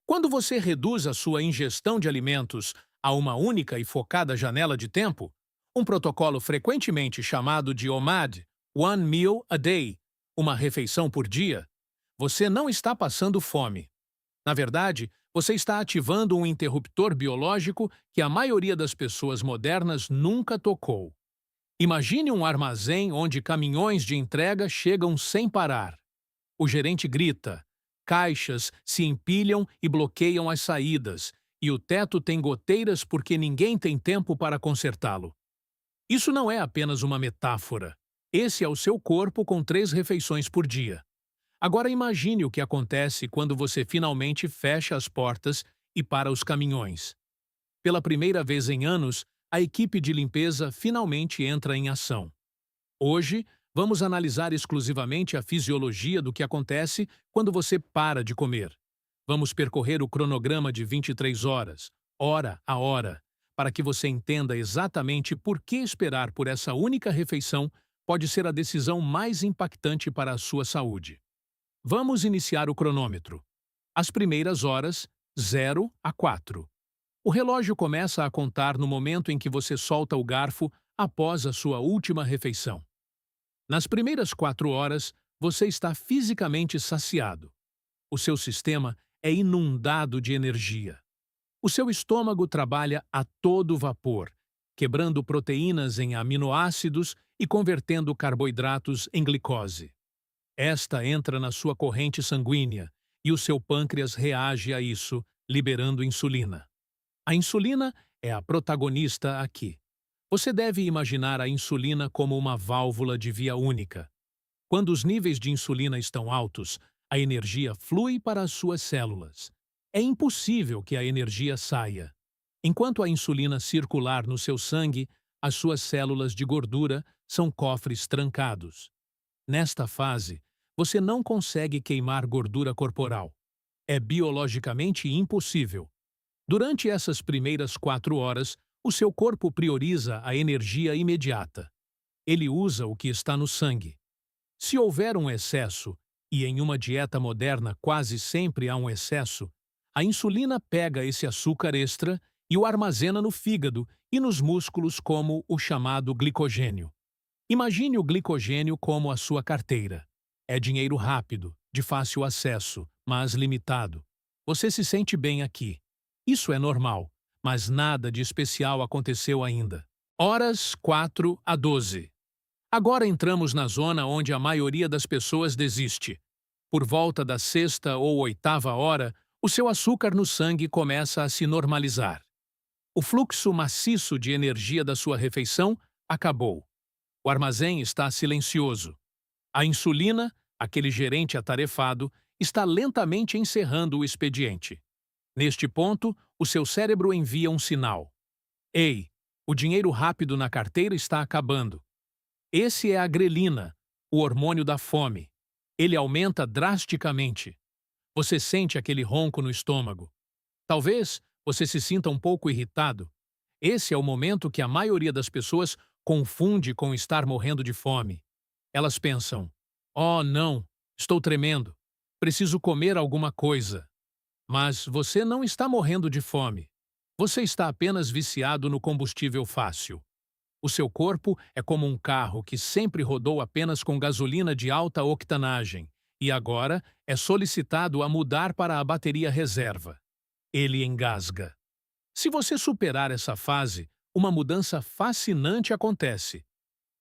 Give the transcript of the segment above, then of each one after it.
Quando você reduz a sua ingestão de alimentos a uma única e focada janela de tempo, um protocolo frequentemente chamado de OMAD, One Meal a Day, uma refeição por dia, você não está passando fome. Na verdade, você está ativando um interruptor biológico que a maioria das pessoas modernas nunca tocou. Imagine um armazém onde caminhões de entrega chegam sem parar. O gerente grita, caixas se empilham e bloqueiam as saídas, e o teto tem goteiras porque ninguém tem tempo para consertá-lo. Isso não é apenas uma metáfora. Esse é o seu corpo com 3 refeições por dia. Agora imagine o que acontece quando você finalmente fecha as portas e para os caminhões. Pela primeira vez em anos, a equipe de limpeza finalmente entra em ação. Hoje, vamos analisar exclusivamente a fisiologia do que acontece quando você para de comer. Vamos percorrer o cronograma de 23 horas, hora a hora, para que você entenda exatamente por que esperar por essa única refeição pode ser a decisão mais impactante para a sua saúde. Vamos iniciar o cronômetro. As primeiras horas, 0 a 4. O relógio começa a contar no momento em que você solta o garfo após a sua última refeição. Nas primeiras 4 horas, você está fisicamente saciado. O seu sistema é inundado de energia. O seu estômago trabalha a todo vapor, quebrando proteínas em aminoácidos e convertendo carboidratos em glicose. Esta entra na sua corrente sanguínea e o seu pâncreas reage a isso, liberando insulina. A insulina é a protagonista aqui. Você deve imaginar a insulina como uma válvula de via única. Quando os níveis de insulina estão altos, a energia flui para as suas células. É impossível que a energia saia. Enquanto a insulina circular no seu sangue, as suas células de gordura são cofres trancados. Nesta fase, você não consegue queimar gordura corporal. É biologicamente impossível. Durante essas primeiras 4 horas, o seu corpo prioriza a energia imediata. Ele usa o que está no sangue. Se houver um excesso, e em uma dieta moderna quase sempre há um excesso, a insulina pega esse açúcar extra e o armazena no fígado e nos músculos como o chamado glicogênio. Imagine o glicogênio como a sua carteira. É dinheiro rápido, de fácil acesso, mas limitado. Você se sente bem aqui. Isso é normal, mas nada de especial aconteceu ainda. Horas 4 a 12. Agora entramos na zona onde a maioria das pessoas desiste. Por volta da 6ª ou 8ª hora, o seu açúcar no sangue começa a se normalizar. O fluxo maciço de energia da sua refeição acabou. O armazém está silencioso. A insulina, aquele gerente atarefado, está lentamente encerrando o expediente. Neste ponto, o seu cérebro envia um sinal. Ei, o dinheiro rápido na carteira está acabando. Esse é a grelina, o hormônio da fome. Ele aumenta drasticamente. Você sente aquele ronco no estômago. Talvez você se sinta um pouco irritado. Esse é o momento que a maioria das pessoas confunde com estar morrendo de fome. Elas pensam: oh, não, estou tremendo. Preciso comer alguma coisa. Mas você não está morrendo de fome. Você está apenas viciado no combustível fácil. O seu corpo é como um carro que sempre rodou apenas com gasolina de alta octanagem e agora é solicitado a mudar para a bateria reserva. Ele engasga. Se você superar essa fase, uma mudança fascinante acontece.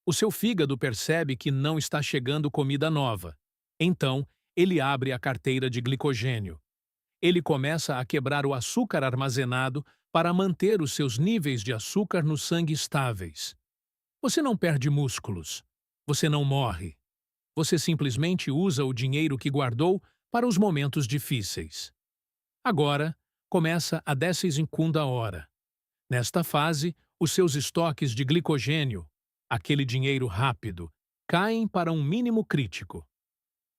O seu fígado percebe que não está chegando comida nova. Então, ele abre a carteira de glicogênio. Ele começa a quebrar o açúcar armazenado para manter os seus níveis de açúcar no sangue estáveis. Você não perde músculos. Você não morre. Você simplesmente usa o dinheiro que guardou para os momentos difíceis. Agora, começa a 12ª hora. Nesta fase, os seus estoques de glicogênio, aquele dinheiro rápido, caem para um mínimo crítico.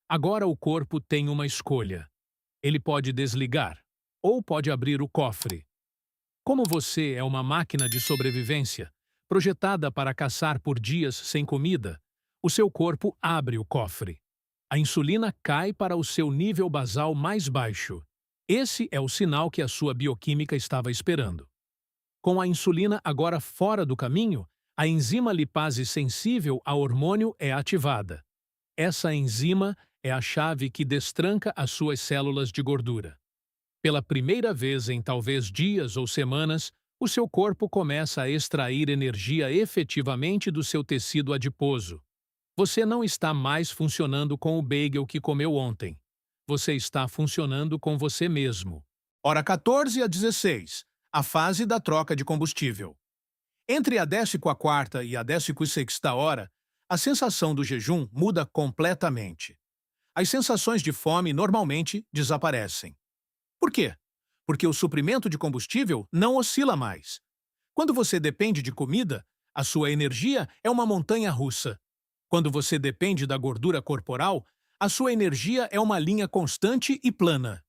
Agora o corpo tem uma escolha. Ele pode desligar ou pode abrir o cofre. Como você é uma máquina de sobrevivência, projetada para caçar por dias sem comida, o seu corpo abre o cofre. A insulina cai para o seu nível basal mais baixo. Esse é o sinal que a sua bioquímica estava esperando. Com a insulina agora fora do caminho, a enzima lipase sensível ao hormônio é ativada. Essa enzima é a chave que destranca as suas células de gordura. Pela primeira vez em talvez dias ou semanas, o seu corpo começa a extrair energia efetivamente do seu tecido adiposo. Você não está mais funcionando com o bagel que comeu ontem. Você está funcionando com você mesmo. Hora 14 a 16, a fase da troca de combustível. Entre a 14ª e a 16ª hora, a sensação do jejum muda completamente. As sensações de fome normalmente desaparecem. Por quê? Porque o suprimento de combustível não oscila mais. Quando você depende de comida, a sua energia é uma montanha russa. Quando você depende da gordura corporal, a sua energia é uma linha constante e plana.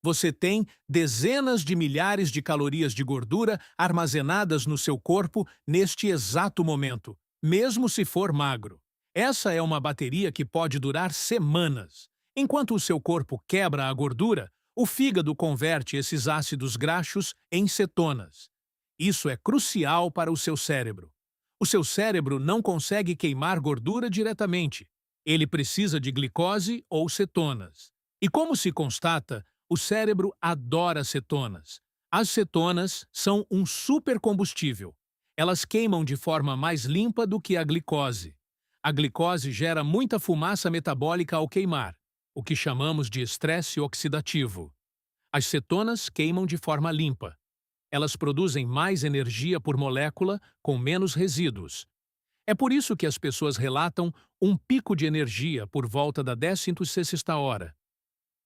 Você tem dezenas de milhares de calorias de gordura armazenadas no seu corpo neste exato momento, mesmo se for magro. Essa é uma bateria que pode durar semanas. Enquanto o seu corpo quebra a gordura, o fígado converte esses ácidos graxos em cetonas. Isso é crucial para o seu cérebro. O seu cérebro não consegue queimar gordura diretamente. Ele precisa de glicose ou cetonas. E como se constata, o cérebro adora cetonas. As cetonas são um supercombustível. Elas queimam de forma mais limpa do que a glicose. A glicose gera muita fumaça metabólica ao queimar, o que chamamos de estresse oxidativo. As cetonas queimam de forma limpa. Elas produzem mais energia por molécula com menos resíduos. É por isso que as pessoas relatam um pico de energia por volta da 16ª hora.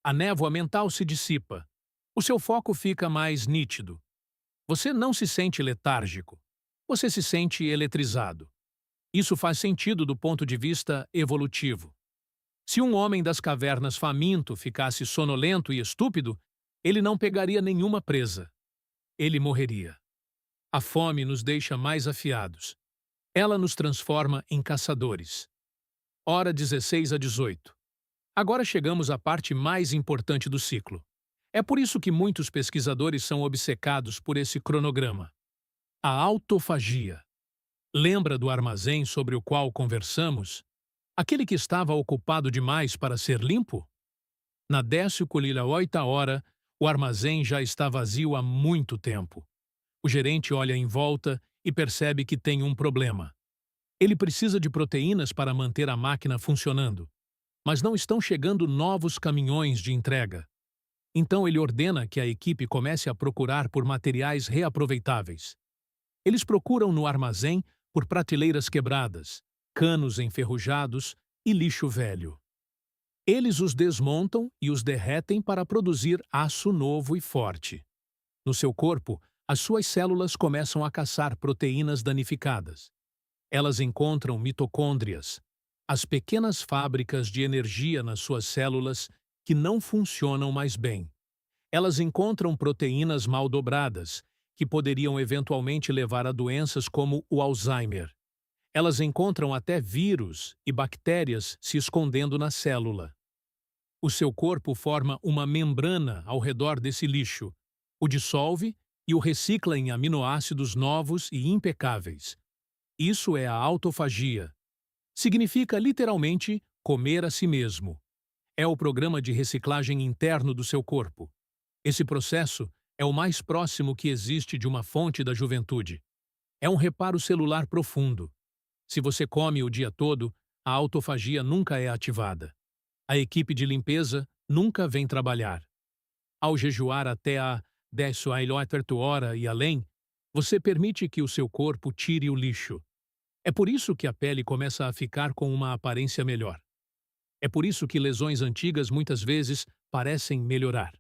A névoa mental se dissipa. O seu foco fica mais nítido. Você não se sente letárgico. Você se sente eletrizado. Isso faz sentido do ponto de vista evolutivo. Se um homem das cavernas faminto ficasse sonolento e estúpido, ele não pegaria nenhuma presa. Ele morreria. A fome nos deixa mais afiados. Ela nos transforma em caçadores. Hora 16 a 18. Agora chegamos à parte mais importante do ciclo. É por isso que muitos pesquisadores são obcecados por esse cronograma. A autofagia. Lembra do armazém sobre o qual conversamos? Aquele que estava ocupado demais para ser limpo? Na 18ª hora, o armazém já está vazio há muito tempo. O gerente olha em volta e percebe que tem um problema. Ele precisa de proteínas para manter a máquina funcionando, mas não estão chegando novos caminhões de entrega. Então ele ordena que a equipe comece a procurar por materiais reaproveitáveis. Eles procuram no armazém por prateleiras quebradas, canos enferrujados e lixo velho. Eles os desmontam e os derretem para produzir aço novo e forte. No seu corpo, as suas células começam a caçar proteínas danificadas. Elas encontram mitocôndrias, as pequenas fábricas de energia nas suas células que não funcionam mais bem. Elas encontram proteínas mal dobradas, que poderiam eventualmente levar a doenças como o Alzheimer. Elas encontram até vírus e bactérias se escondendo na célula. O seu corpo forma uma membrana ao redor desse lixo, o dissolve e o recicla em aminoácidos novos e impecáveis. Isso é a autofagia. Significa literalmente comer a si mesmo. É o programa de reciclagem interno do seu corpo. Esse processo é o mais próximo que existe de uma fonte da juventude. É um reparo celular profundo. Se você come o dia todo, a autofagia nunca é ativada. A equipe de limpeza nunca vem trabalhar. Ao jejuar até a 18ª hora e além, você permite que o seu corpo tire o lixo. É por isso que a pele começa a ficar com uma aparência melhor. É por isso que lesões antigas muitas vezes parecem melhorar.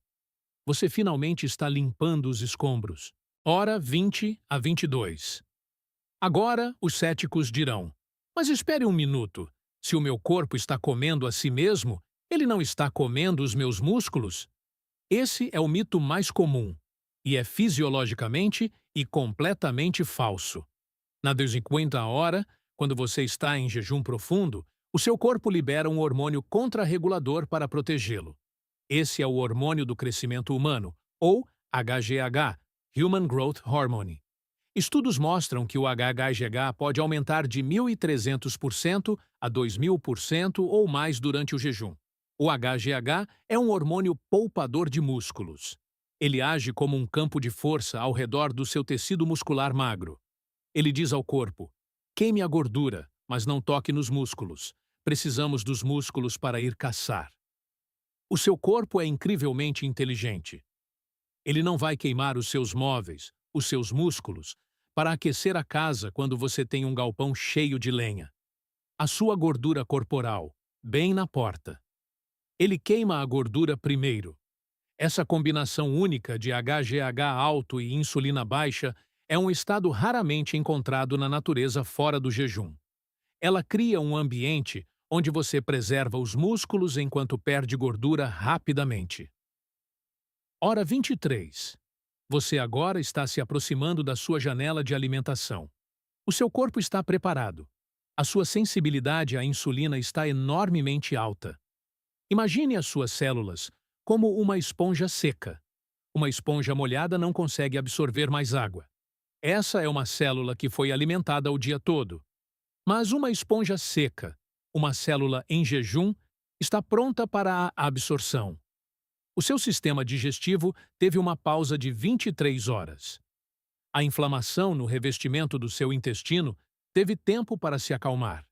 Você finalmente está limpando os escombros. Hora 20 a 22. Agora os céticos dirão: mas espere um minuto. Se o meu corpo está comendo a si mesmo, ele não está comendo os meus músculos? Esse é o mito mais comum, e é fisiologicamente e completamente falso. Na 15ª hora, quando você está em jejum profundo, o seu corpo libera um hormônio contrarregulador para protegê-lo. Esse é o hormônio do crescimento humano, ou HGH, Human Growth Hormone. Estudos mostram que o HGH pode aumentar de 1.300% a 2.000% ou mais durante o jejum. O HGH é um hormônio poupador de músculos. Ele age como um campo de força ao redor do seu tecido muscular magro. Ele diz ao corpo: queime a gordura, mas não toque nos músculos. Precisamos dos músculos para ir caçar. O seu corpo é incrivelmente inteligente. Ele não vai queimar os seus móveis, os seus músculos, para aquecer a casa quando você tem um galpão cheio de lenha. A sua gordura corporal, bem na porta. Ele queima a gordura primeiro. Essa combinação única de HGH alto e insulina baixa é um estado raramente encontrado na natureza fora do jejum. Ela cria um ambiente onde você preserva os músculos enquanto perde gordura rapidamente. Hora 23. Você agora está se aproximando da sua janela de alimentação. O seu corpo está preparado. A sua sensibilidade à insulina está enormemente alta. Imagine as suas células como uma esponja seca. Uma esponja molhada não consegue absorver mais água. Essa é uma célula que foi alimentada o dia todo. Mas uma esponja seca, uma célula em jejum, está pronta para a absorção. O seu sistema digestivo teve uma pausa de 23 horas. A inflamação no revestimento do seu intestino teve tempo para se acalmar.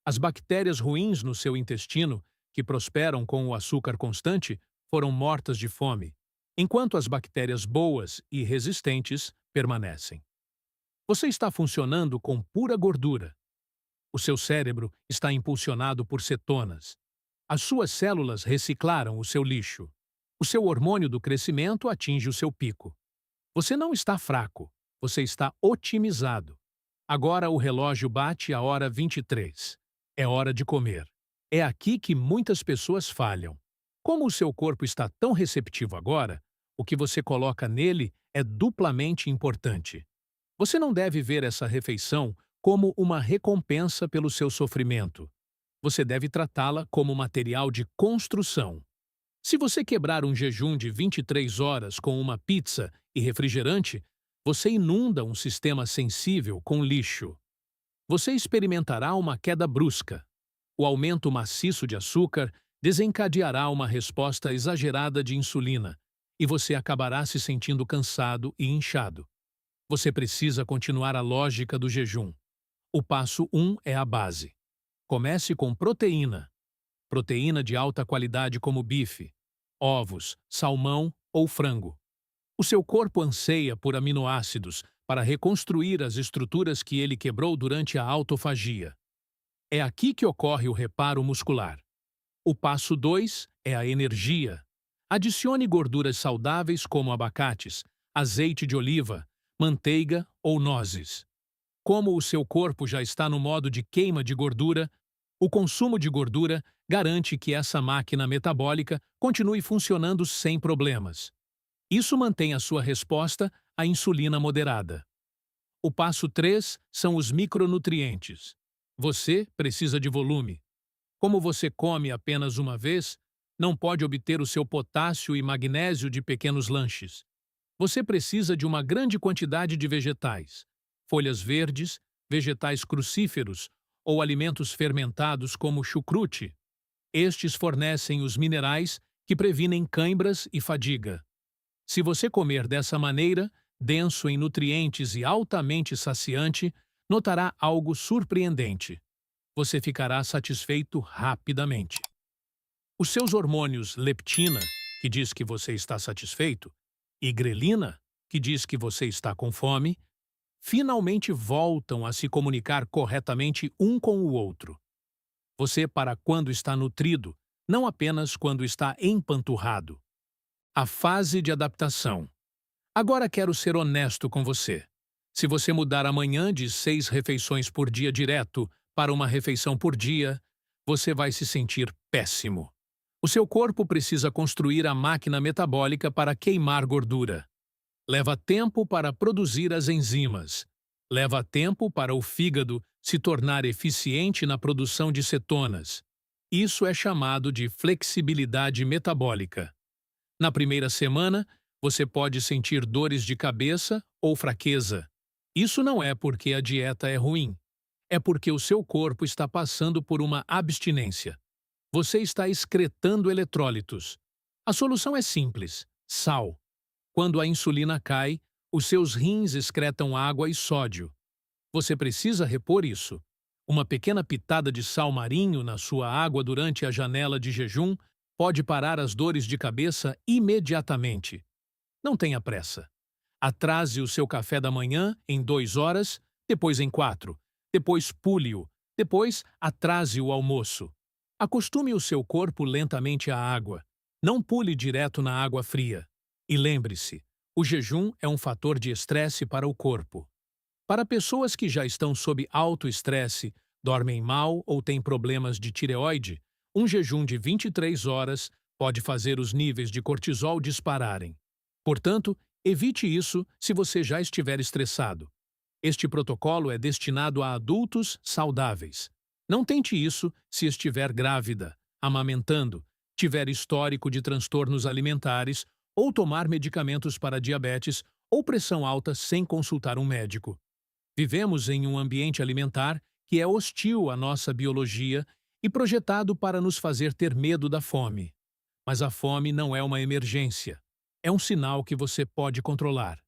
As bactérias ruins no seu intestino, que prosperam com o açúcar constante, foram mortas de fome, enquanto as bactérias boas e resistentes permanecem. Você está funcionando com pura gordura. O seu cérebro está impulsionado por cetonas. As suas células reciclaram o seu lixo. O seu hormônio do crescimento atinge o seu pico. Você não está fraco, você está otimizado. Agora o relógio bate a hora 23. É hora de comer. É aqui que muitas pessoas falham. Como o seu corpo está tão receptivo agora, o que você coloca nele é duplamente importante. Você não deve ver essa refeição como uma recompensa pelo seu sofrimento. Você deve tratá-la como material de construção. Se você quebrar um jejum de 23 horas com uma pizza e refrigerante, você inunda um sistema sensível com lixo. Você experimentará uma queda brusca. O aumento maciço de açúcar desencadeará uma resposta exagerada de insulina, e você acabará se sentindo cansado e inchado. Você precisa continuar a lógica do jejum. O passo 1 é a base. Comece com proteína. Proteína de alta qualidade como bife, ovos, salmão ou frango. O seu corpo anseia por aminoácidos para reconstruir as estruturas que ele quebrou durante a autofagia. É aqui que ocorre o reparo muscular. O passo 2 é a energia. Adicione gorduras saudáveis como abacates, azeite de oliva, manteiga ou nozes. Como o seu corpo já está no modo de queima de gordura, o consumo de gordura garante que essa máquina metabólica continue funcionando sem problemas. Isso mantém a sua resposta à insulina moderada. O passo 3 são os micronutrientes. Você precisa de volume. Como você come apenas uma vez, não pode obter o seu potássio e magnésio de pequenos lanches. Você precisa de uma grande quantidade de vegetais, folhas verdes, vegetais crucíferos ou alimentos fermentados como chucrute. Estes fornecem os minerais que previnem cãibras e fadiga. Se você comer dessa maneira, denso em nutrientes e altamente saciante, notará algo surpreendente. Você ficará satisfeito rapidamente. Os seus hormônios leptina, que diz que você está satisfeito, e grelina, que diz que você está com fome, finalmente voltam a se comunicar corretamente um com o outro. Você para quando está nutrido, não apenas quando está empanturrado. A fase de adaptação. Agora quero ser honesto com você. Se você mudar amanhã de 6 refeições por dia direto para uma refeição por dia, você vai se sentir péssimo. O seu corpo precisa construir a máquina metabólica para queimar gordura. Leva tempo para produzir as enzimas. Leva tempo para o fígado se tornar eficiente na produção de cetonas. Isso é chamado de flexibilidade metabólica. Na primeira semana, você pode sentir dores de cabeça ou fraqueza. Isso não é porque a dieta é ruim. É porque o seu corpo está passando por uma abstinência. Você está excretando eletrólitos. A solução é simples: sal. Quando a insulina cai, os seus rins excretam água e sódio. Você precisa repor isso. Uma pequena pitada de sal marinho na sua água durante a janela de jejum pode parar as dores de cabeça imediatamente. Não tenha pressa. Atrase o seu café da manhã em 2 horas, depois em 4. Depois pule-o. Depois atrase o almoço. Acostume o seu corpo lentamente à água. Não pule direto na água fria. E lembre-se, o jejum é um fator de estresse para o corpo. Para pessoas que já estão sob alto estresse, dormem mal ou têm problemas de tireoide, um jejum de 23 horas pode fazer os níveis de cortisol dispararem. Portanto, evite isso se você já estiver estressado. Este protocolo é destinado a adultos saudáveis. Não tente isso se estiver grávida, amamentando, tiver histórico de transtornos alimentares ou tomar medicamentos para diabetes ou pressão alta sem consultar um médico. Vivemos em um ambiente alimentar que é hostil à nossa biologia e projetado para nos fazer ter medo da fome. Mas a fome não é uma emergência. É um sinal que você pode controlar.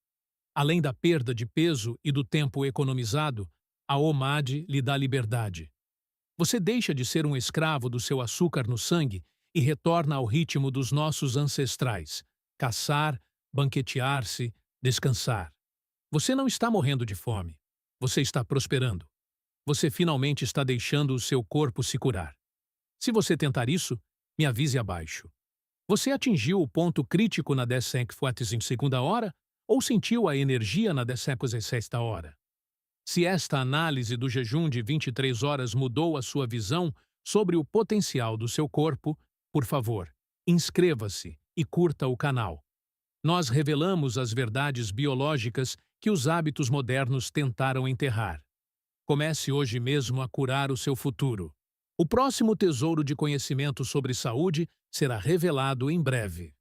Além da perda de peso e do tempo economizado, a OMAD lhe dá liberdade. Você deixa de ser um escravo do seu açúcar no sangue e retorna ao ritmo dos nossos ancestrais: caçar, banquetear-se, descansar. Você não está morrendo de fome. Você está prosperando. Você finalmente está deixando o seu corpo se curar. Se você tentar isso, me avise abaixo. Você atingiu o ponto crítico na 12ª hora ou sentiu a energia na 16ª hora? Se esta análise do jejum de 23 horas mudou a sua visão sobre o potencial do seu corpo, por favor, inscreva-se e curta o canal. Nós revelamos as verdades biológicas que os hábitos modernos tentaram enterrar. Comece hoje mesmo a curar o seu futuro. O próximo tesouro de conhecimento sobre saúde será revelado em breve.